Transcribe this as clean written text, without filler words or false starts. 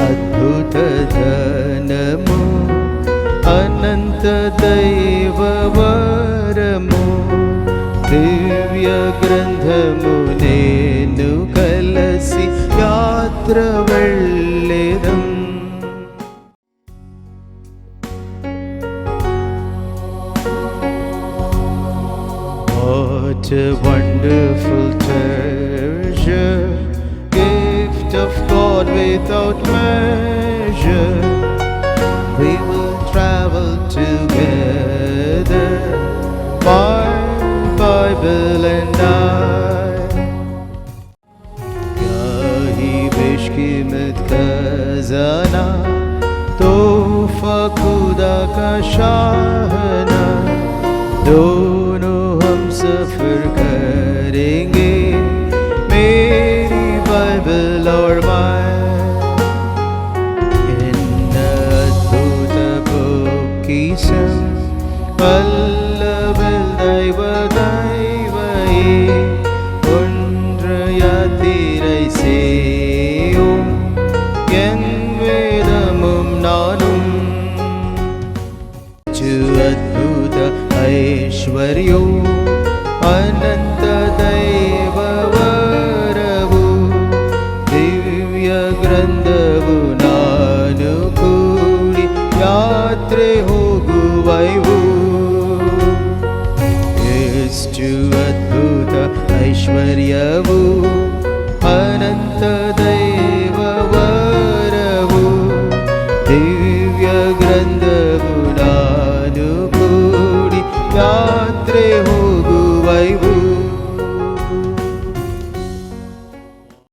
అద్భుత ధనము అనంత దైవవరము దివ్య గ్రంథము నేను కలసి యాత్ర వెళ్ళెదం. What a wonderful treasure, gift of God without measure. We will travel together, my Bible and I. Yahi beshkimet khazana, तोहफा खुदा का शाहना, दोनों हम सफर करेंगे मेरी बाइबल और मैं. इन अद्भुत பொக்கிஷம் வல்லவில் தெய்வ தெய்வயே ஒன்று யாத்திரை செய்யும் என் வேதமும் நானும். అద్భుత ఐశ్వర్యో అనంత దైవవరవు దివ్య గ్రంథವು ನಾನು ಕೂಡಿ ಯಾತ್ರೆ ಹೋಗುವೈವು. ಎಷ್ಟು ಅದ್ಭುತ ಐಶ್ವರ್ಯವು ಅನಂತ ದೈವ